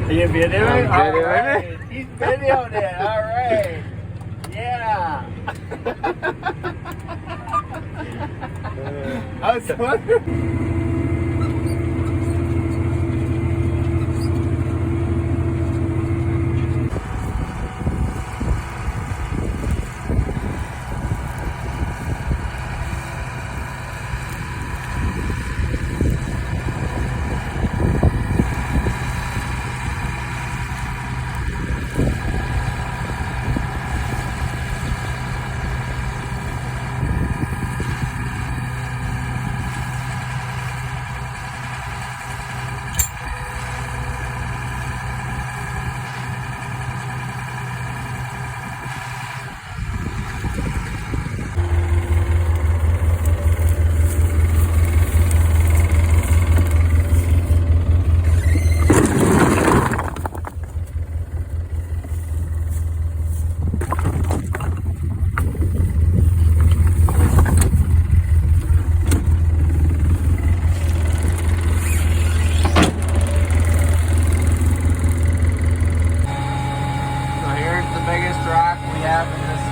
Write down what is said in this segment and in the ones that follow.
Are you videoing? I'm videoing all right. He's videoing it. All right. Yeah. I was wondering.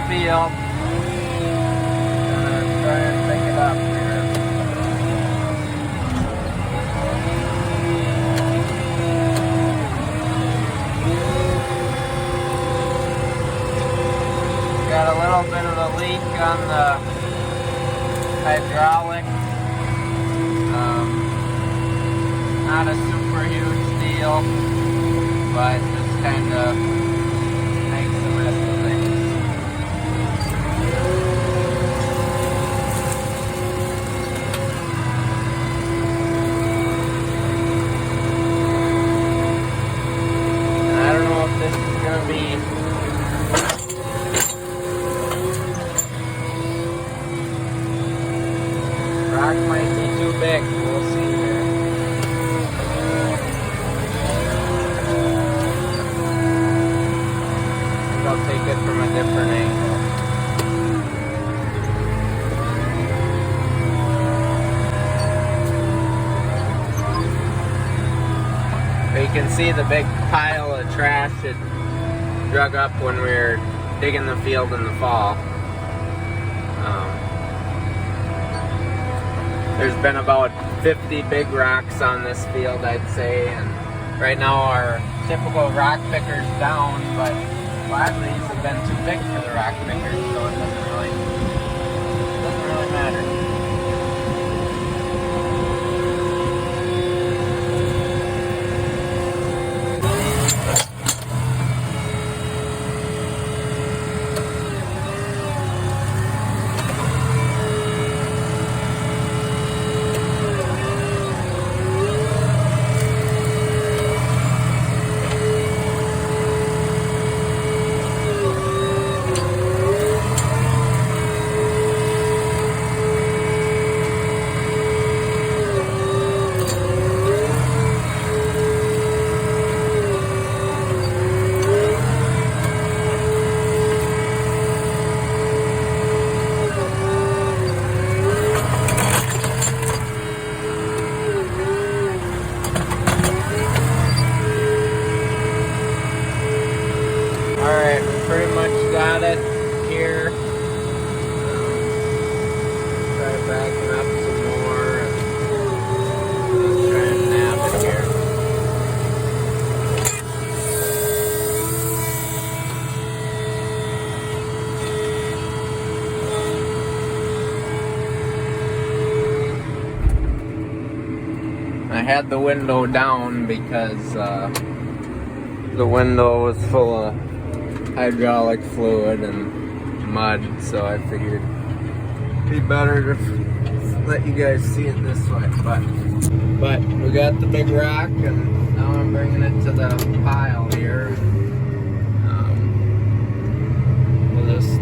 Field. Try and pick it up here. Got a little bit of a leak on the hydraulic. Not a super huge deal, but just kind of makes the rest of things. Rock might be too big, we'll see here. I'll take it from a different angle. But you can see the big pile of trash it drug up when we were digging the field in the fall. There's been about 50 big rocks on this field, I'd say, and right now our typical rock picker's down, but a lot of these have been too big for the rock pickers, so it doesn't really matter. Alright, we pretty much got it here. Try backing up some more. Let's try and nab it here. I had the window down because the window was full of hydraulic fluid and mud, so I figured it'd be better to let you guys see it this way. But we got the big rock, and now I'm bringing it to the pile here. We'll just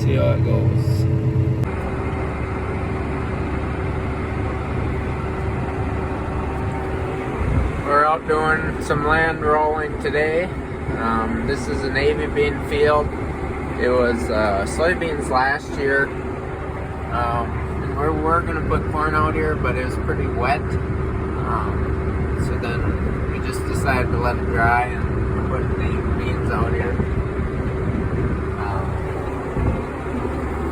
see how it goes. We're out doing some land rolling today. This is a navy bean field. It was soybeans last year. And we were going to put corn out here, but it was pretty wet. So then we just decided decided to let it dry and put the beans out here.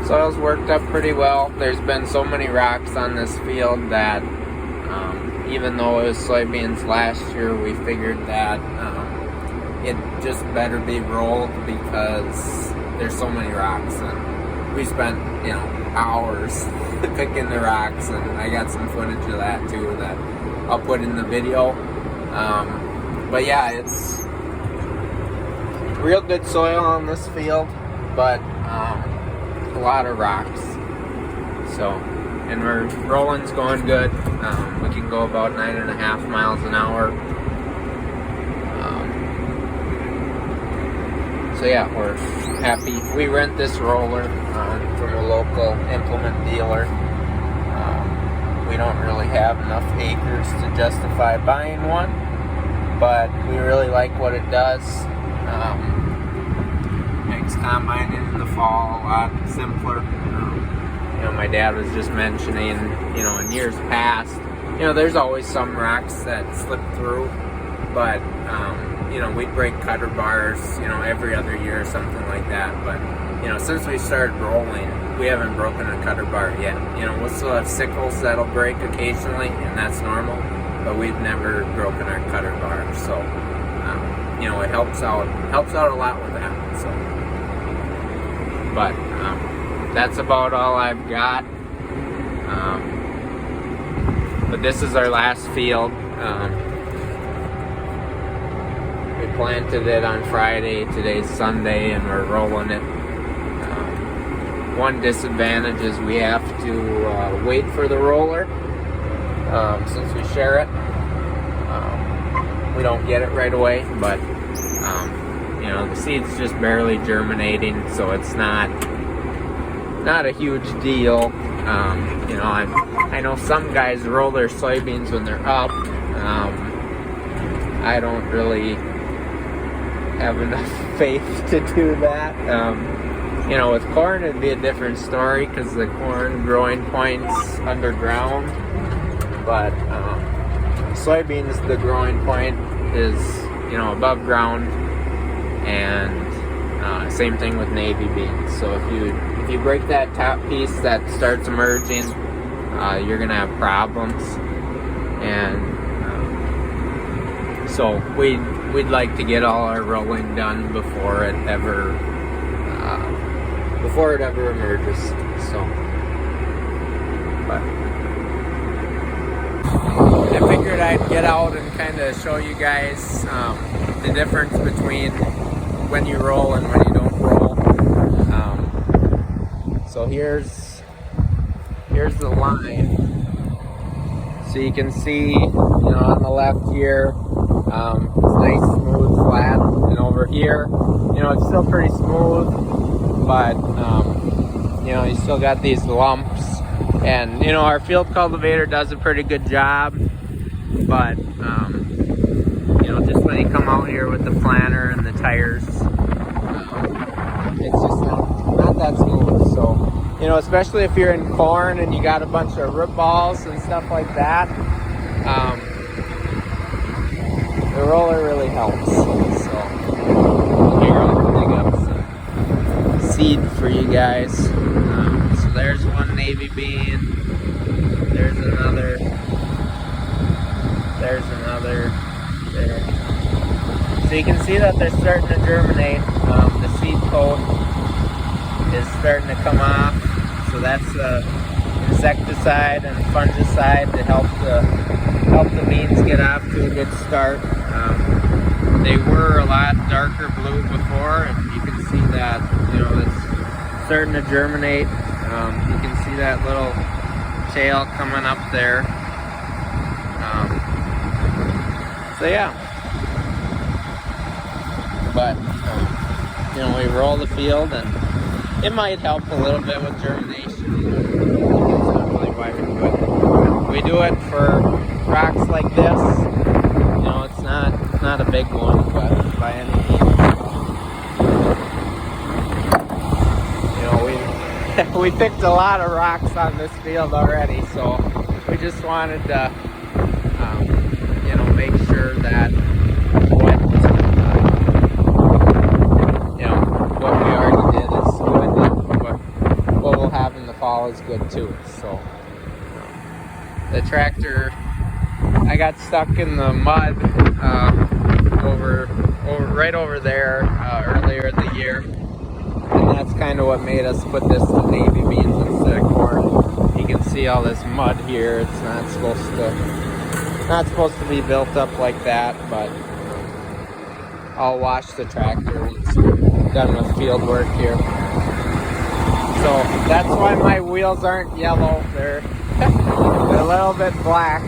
Soil's worked up pretty well. There's been so many rocks on this field that even though it was soybeans last year, we figured that it just better be rolled because there's so many rocks, and we spent hours picking the rocks, and I got some footage of that too that I'll put in the video. But yeah, it's real good soil on this field, but a lot of rocks. So, and rolling's going good. We can go about 9.5 miles an hour. So yeah, we're happy. We rent this roller from a local implement dealer. We don't really have enough acres to justify buying one, but we really like what it does. Makes combining in the fall a lot simpler. My dad was just mentioning, in years past, there's always some rocks that slip through, but we'd break cutter bars, every other year or something like that. But since we started rolling, we haven't broken a cutter bar yet. We'll still have sickles that'll break occasionally, and that's normal, but we've never broken our cutter bar. So it helps out a lot with that. So, but that's about all I've got. But this is our last field. We planted it on Friday. Today's Sunday, and we're rolling it. One disadvantage is we have to wait for the roller. Since we share it, we don't get it right away. But the seed's just barely germinating, so it's not a huge deal. I know some guys roll their soybeans when they're up. I don't really have enough faith to do that. With corn it'd be a different story because the corn growing point's underground, but soybeans, the growing point is above ground, and same thing with navy beans. So if you break that top piece that starts emerging, you're gonna have problems. And so we'd like to get all our rolling done before it ever emerges. So, but I figured I'd get out and kind of show you guys the difference between when you roll and when you don't roll. So here's the line. So you can see, on the left here, it's nice, smooth, flat, and over here, it's still pretty smooth, but you still got these lumps. And our field cultivator does a pretty good job, but just when you come out here with the planter and the tires, it's just not that smooth. So especially if you're in corn and you got a bunch of root balls and stuff like that, the roller really helps. So here, I'll dig up some seed for you guys. So there's one navy bean. There's another. There's another. There. So you can see that they're starting to germinate. The seed coat is starting to come off. So that's insecticide and fungicide to help the beans get off to a good start. They were a lot darker blue before, and you can see that it's starting to germinate. You can see that little tail coming up there. So yeah, but we roll the field, and it might help a little bit with germination. That's not really why we do it. We do it for rocks like this. It's not a big one, but by any means. We picked a lot of rocks on this field already, so we just wanted to, make sure that that's good too. So the tractor, I got stuck in the mud right over there earlier in the year, and that's kind of what made us put this to navy beans instead of corn. You can see all this mud here. It's not supposed to be built up like that, but I'll wash the tractor once we're done with field work here. So that's why my wheels aren't yellow. They're a little bit black.